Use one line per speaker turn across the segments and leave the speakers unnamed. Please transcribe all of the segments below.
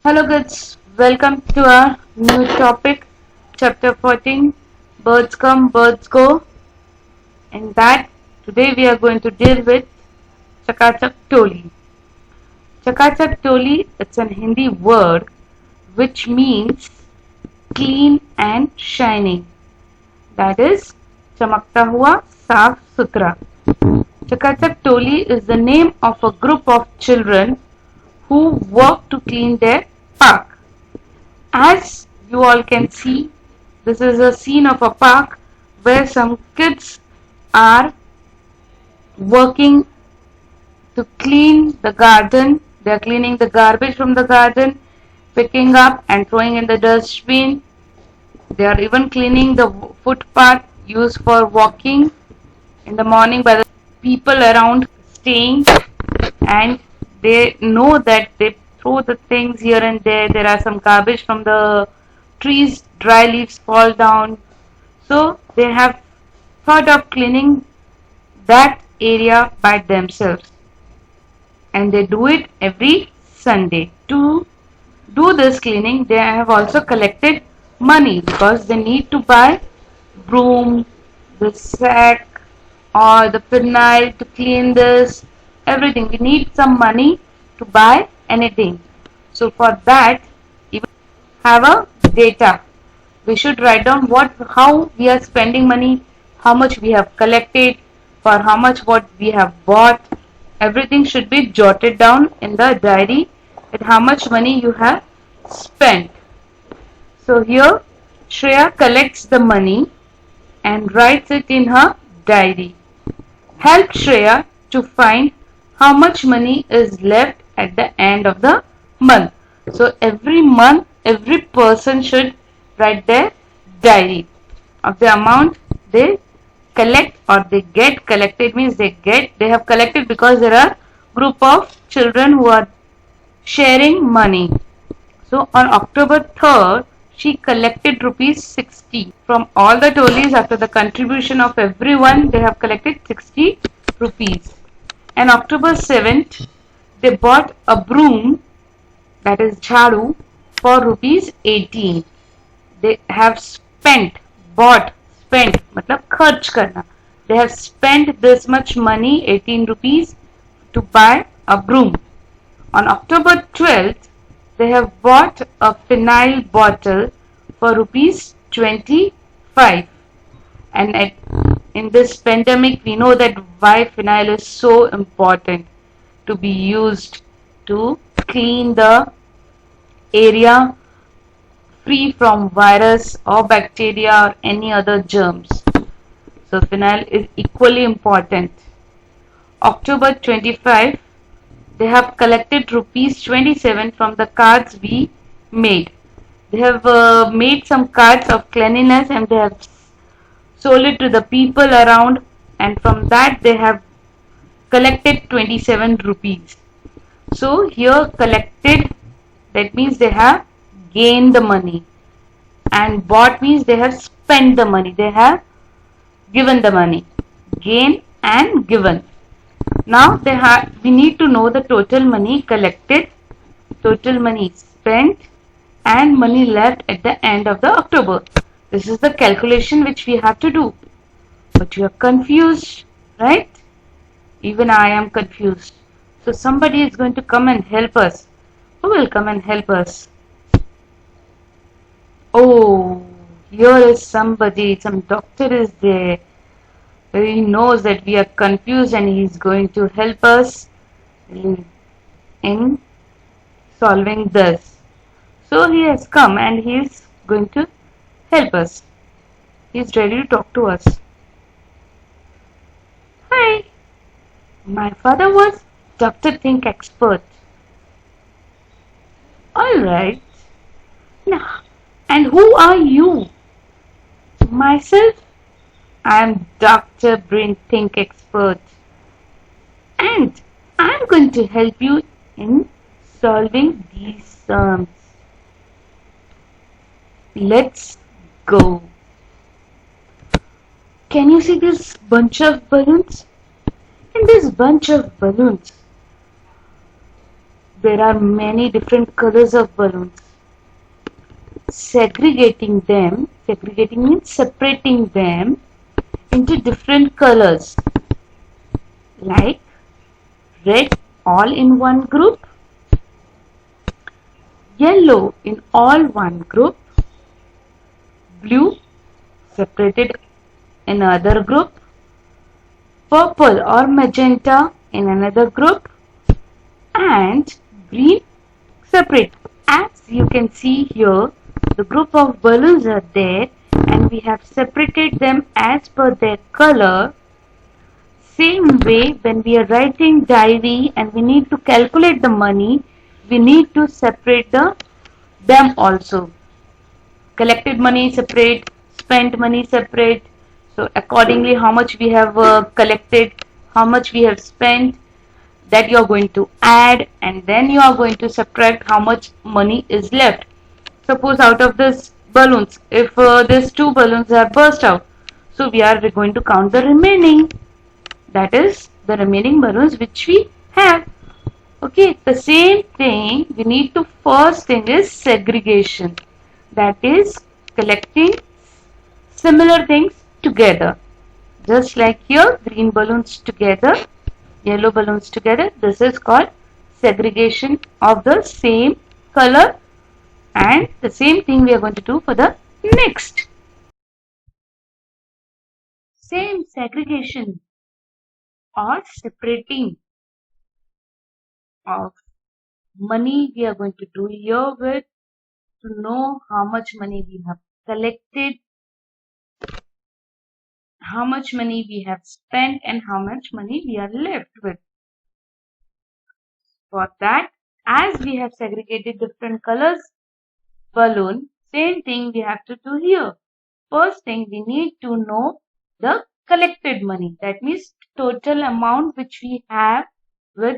Hello kids, welcome to our new topic, chapter 14, Birds Come, Birds Go. In that, today we are going to deal with Chakachak Toli. Chakachak Toli, it's an Hindi word which means clean and shining. That is, chamakta hua, saaf suthra. Chakachak Toli is the name of a group of children who work to clean their park. As you all can see, this is a scene of a park where some kids are working to clean the garden. They are cleaning the garbage from the garden, picking up and throwing in the dustbin. They are even cleaning the footpath used for walking in the morning by the people around staying, and they know that they throw the things here and there. There are some garbage from the trees, dry leaves fall down. So they have thought of cleaning that area by themselves, and they do it every Sunday. To do this cleaning, they have also collected money because they need to buy broom, the sack, or the phenyl to clean this, everything. We need some money to buy anything. So for that, we have a data. We should write down how we are spending money, how much we have collected, for how much what we have bought. Everything should be jotted down in the diary at how much money you have spent. So here Shreya collects the money and writes it in her diary. Help Shreya to find how much money is left at the end of the month. So every month, every person should write their diary of the amount they collect, or they get collected. Means they have collected because there are group of children who are sharing money. So on October 3rd, she collected rupees 60 from all the tolis. After the contribution of everyone, they have collected 60 rupees. And October 7th, they bought a broom, that is jhadu, for rupees 18. They have spent, matlab kharch karna. They have spent this much money, 18 rupees, to buy a broom. On October 12th, they have bought a phenyl bottle for rupees 25. And in this pandemic, we know that why phenyl is so important to be used to clean the area free from virus or bacteria or any other germs. So phenyl is equally important. October 25, they have collected rupees 27 from the cards we made. They have made some cards of cleanliness and they have sold it to the people around, and from that they have collected 27 rupees. So here collected, that means they have gained the money, and bought means they have spent the money, they have given the money. Gain and given. Now we need to know the total money collected, total money spent, and money left at the end of the October. This is the calculation which we have to do. But you are confused, right? Even I am confused. So somebody is going to come and help us. Who will come and help us? Oh, here is somebody, some doctor is there. He knows that we are confused and he is going to help us in solving this. So he has come and he is going to help us. He is ready to talk to us. Hi, my father was Dr. Think Expert. Alright. Now, and who are you? Myself? I am Dr. Brain Think Expert. And I am going to help you in solving these sums. Let's go. Can you see this bunch of balloons? In this bunch of balloons, there are many different colors of balloons. Segregating means separating them into different colors, like red all in one group, yellow in all one group, blue separated in another group, purple or magenta in another group, and green separate. As you can see here, the group of balloons are there and we have separated them as per their color. Same way, when we are writing diary and we need to calculate the money, we need to separate them also. Collected money separate, spent money separate. So accordingly, how much we have collected, how much we have spent, that you are going to add, and then you are going to subtract how much money is left. Suppose out of this balloons, if these two balloons are burst out, so we are going to count the remaining, that is the remaining balloons which we have. Okay, the same thing we need to, first thing is segregation, that is collecting similar things together, just like here, green balloons together, yellow balloons together. This is called segregation of the same color, and the same thing we are going to do for the next. Same segregation or separating of money we are going to do here with, to know how much money we have collected, how much money we have spent, and how much money we are left with. For that, as we have segregated different colors balloon, same thing we have to do here. First thing, we need to know the collected money. That means total amount which we have with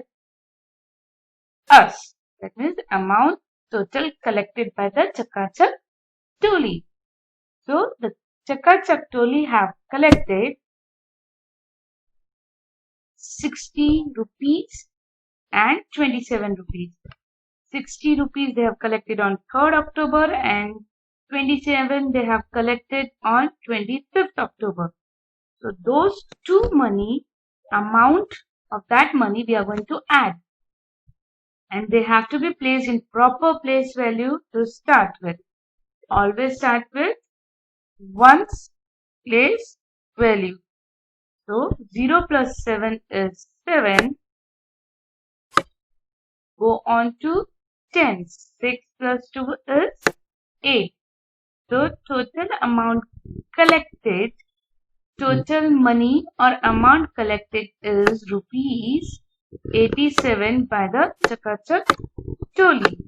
us. That means amount total collected by the Chakachak Toli. So the Chakachak Toli have collected 60 rupees and 27 rupees. 60 rupees they have collected on 3rd October and 27 they have collected on 25th October. So those two money, amount of that money we are going to add. And they have to be placed in proper place value to start with. Always start with ones place value. So 0 plus 7 is 7. Go on to 10. 6 plus 2 is 8. So total amount collected, total money or amount collected is rupees 87 by the Chakachak Toli.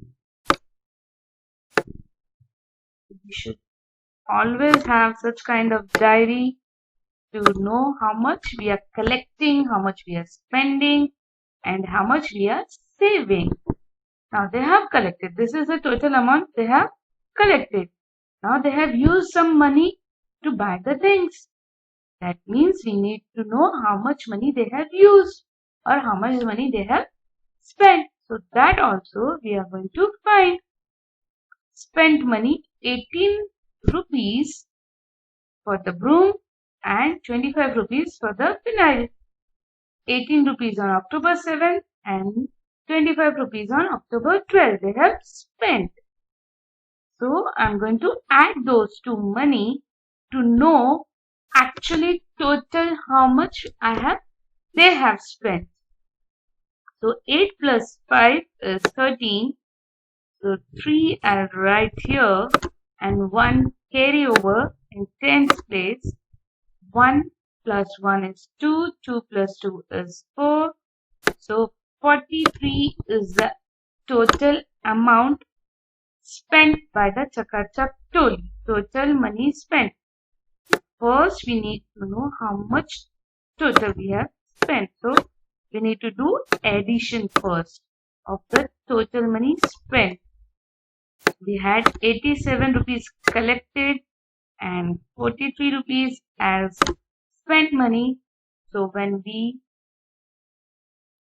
We should always have such kind of diary to know how much we are collecting, how much we are spending, and how much we are saving. Now they have collected. This is the total amount they have collected. Now they have used some money to buy the things. That means we need to know how much money they have used or how much money they have spent. So that also we are going to find. Spent money 18 rupees for the broom and 25 rupees for the vinyl. 18 rupees on October 7th and 25 rupees on October 12th they have spent. So I'm going to add those two money to know actually total how much they have spent. So 8 plus 5 is 13. So 3 I'll write here and 1 carry over in tens place. 1 plus 1 is 2. 2 plus 2 is 4. So 43 is the total amount spent by the Chakachak Toli. Total money spent. First, we need to know how much total we have spent. So, we need to do addition first of the total money spent. We had 87 rupees collected and 43 rupees as spent money. So, when we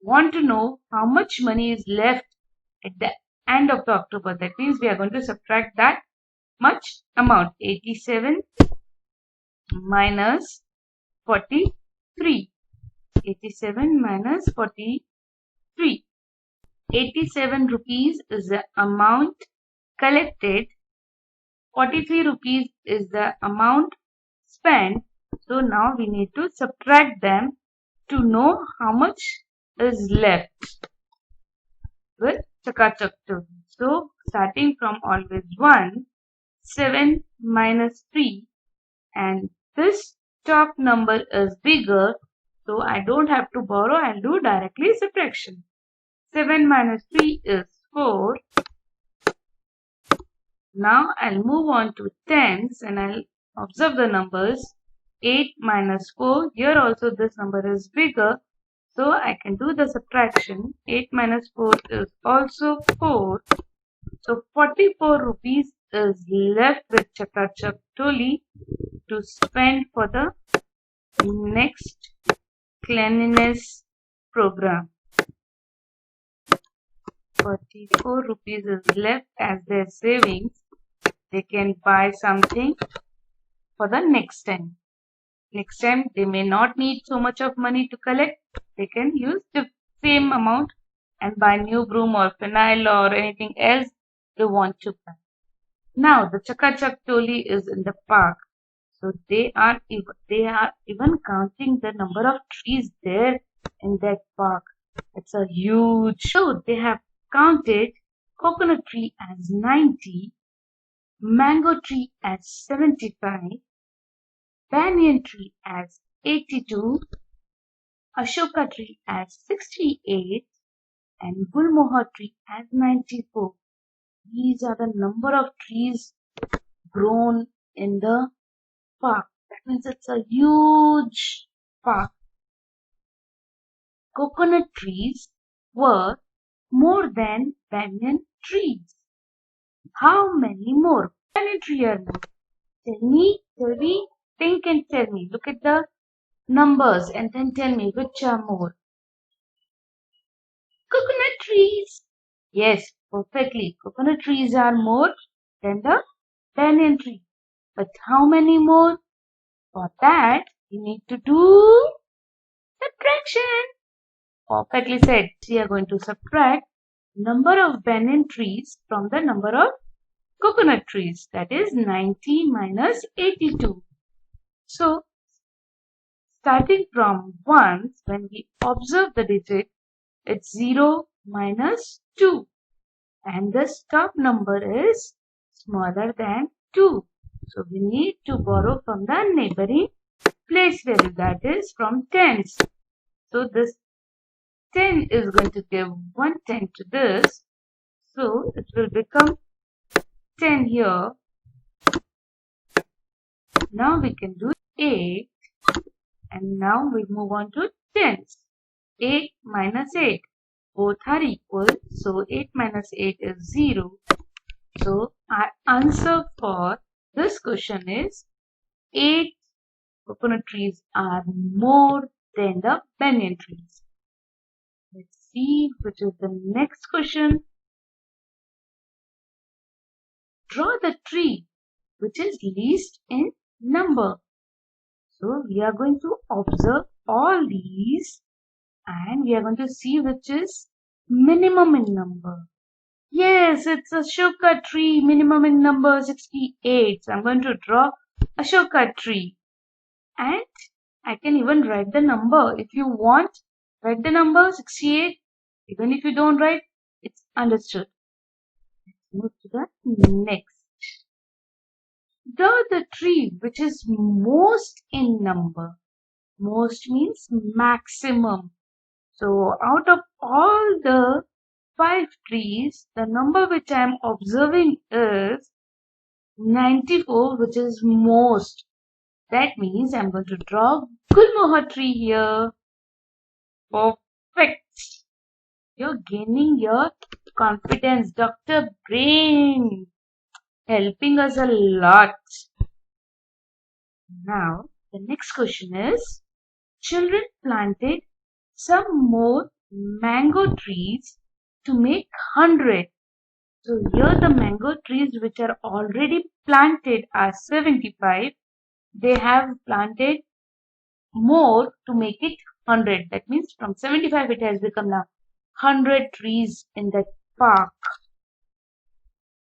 want to know how much money is left at the end of the October. That means we are going to subtract that much amount. 87 minus 43. 87 minus 43. 87 rupees is the amount collected. 43 rupees is the amount spent. So now we need to subtract them to know how much is left with Chakachak Toli. So starting from always 1, 7 minus 3, and this top number is bigger, so I don't have to borrow, I'll do directly subtraction. 7 minus 3 is 4. Now I'll move on to tens and I'll observe the numbers. 8 minus 4, here also this number is bigger, so I can do the subtraction. 8 minus 4 is also 4. So 44 rupees is left with Chakachak Toli to spend for the next cleanliness program. 44 rupees is left as their savings. They can buy something for the next time. Next time they may not need so much of money to collect. They can use the same amount and buy new broom or phenyl or anything else they want to buy. Now the Chakachak Toli is in the park. So they are even counting the number of trees there in that park. It's a huge. So they have counted coconut tree as 90, mango tree as 75, banyan tree as 82, ashoka tree as 68, and gulmohar tree as 94. These are the number of trees grown in the park. That means it's a huge park. Coconut trees were more than banyan trees. How many more? Banyan tree are more. Tell me, think and tell me. Look at the numbers and then tell me which are more. Coconut trees. Yes, perfectly. Coconut trees are more than the banyan tree. But how many more? For that, you need to do subtraction. Perfectly said. We are going to subtract number of banyan trees from the number of coconut trees. That is 90 minus 82. So, starting from 1, when we observe the digit, it's 0 minus 2. And the top number is smaller than 2. So, we need to borrow from the neighboring place value, that is from tens. So, this 10 is going to give 1 10 to this. So, it will become 10 here. Now we can do 8. And now we move on to tens. 8 minus 8. Both are equal. So, 8 minus 8 is 0. So, our answer for this question is 8 coconut trees are more than the banyan trees. Let's see which is the next question. Draw the tree which is least in number. So we are going to observe all these and we are going to see which is minimum in number. Yes, it's a ashoka tree, minimum in number 68. So I'm going to draw ashoka tree. And I can even write the number. If you want, write the number 68. Even if you don't write, it's understood. Let's move to the next. Draw the tree which is most in number. Most means maximum. So out of all the 5 trees, the number which I am observing is 94, which is most. That means I am going to draw gulmohar tree here. Perfect. You're gaining your confidence. Dr. Brain helping us a lot. Now, the next question is, children planted some more mango trees to make 100. So here the mango trees which are already planted are 75. They have planted more to make it 100. That means from 75 it has become now 100 trees in that park.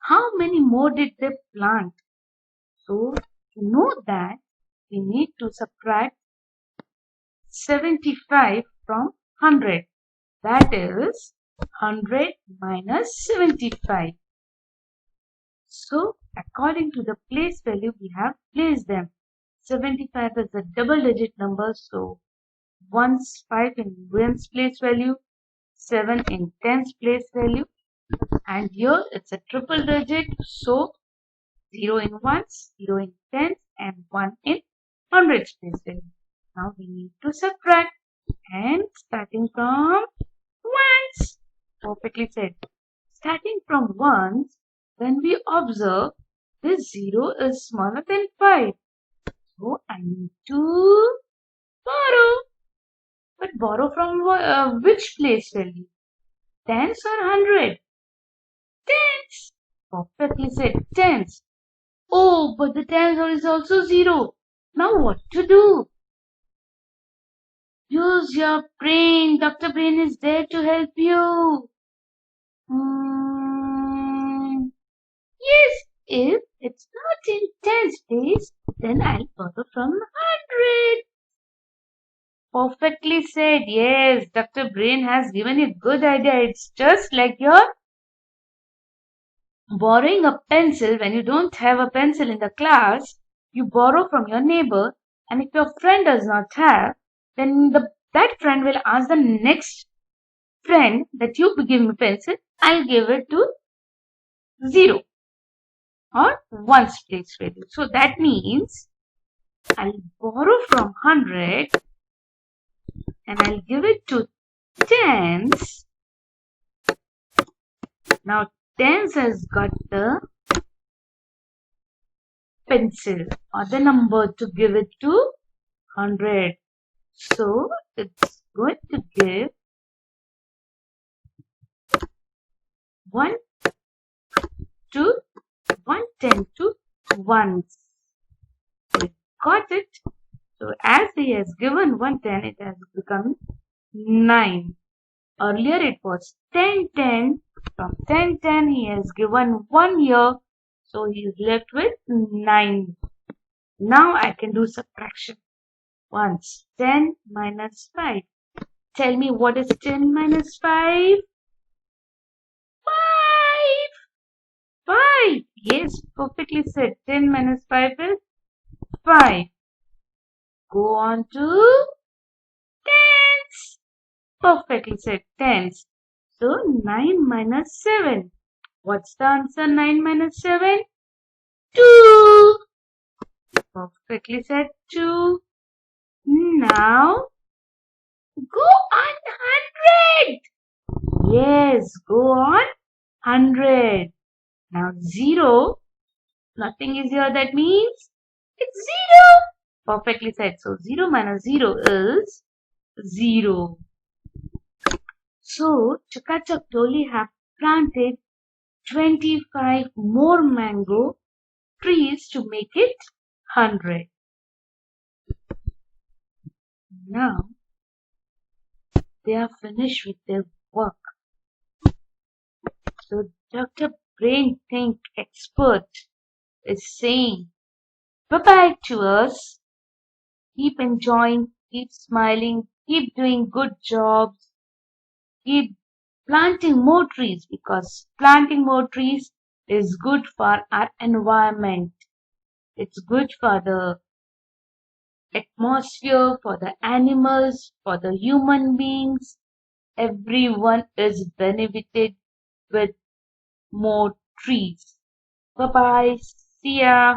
How many more did they plant? So to know that, we need to subtract 75 from 100. That is 100 minus 75. So according to the place value, we have placed them. 75 is a double digit number, so 1's 5 in 1's place value, 7 in 10's place value, and here it's a triple digit, so 0 in 1's, 0 in 10's, and 1 in 100's place value. Now we need to subtract, and starting from 1's, perfectly said. Starting from 1's, when we observe this 0 is smaller than 5. So I need to borrow. But borrow from which place value? 10's or 100? 10's. Perfectly said, 10's. Oh, but the 10's is also 0. Now what to do? Use your brain. Dr. Brain is there to help you. Yes, if it's not in 10's place, then I'll borrow from 100. Perfectly said. Yes, Dr. Brain has given you a good idea. It's just like you're borrowing a pencil. When you don't have a pencil in the class, you borrow from your neighbor, and if your friend does not have, then that friend will ask the next friend that you give me pencil, I'll give it to 0 or 1's place value. So that means I'll borrow from 100 and I'll give it to 10's. Now 10's has got the pencil or the number to give it to 100. So it's going to give 1 to 110 to 1. So it got it. So as he has given 110, it has become 9. Earlier it was 1010. From 1010 he has given 1 here. So he is left with 9. Now I can do subtraction. Once 10 minus 5. Tell me what is 10 minus 5? 5. 5. Yes, perfectly said. 10 minus 5 is 5. Go on to 10's. Perfectly said, 10's. So 9 minus 7. What's the answer? 9 minus 7? 2. Perfectly said, 2. Now go on 100. Yes, go on 100. Now 0. Nothing is here. That means it's 0. Perfectly said. So 0 minus 0 is 0. So Chakachak Dolly have planted 25 more mango trees to make it 100. Now they are finished with their work. So Dr. Brain Think Expert is saying bye-bye to us. Keep enjoying, keep smiling, keep doing good jobs, keep planting more trees, because planting more trees is good for our environment. It's good for the atmosphere, for the animals, for the human beings. Everyone is benefited with more trees. Bye bye. See ya.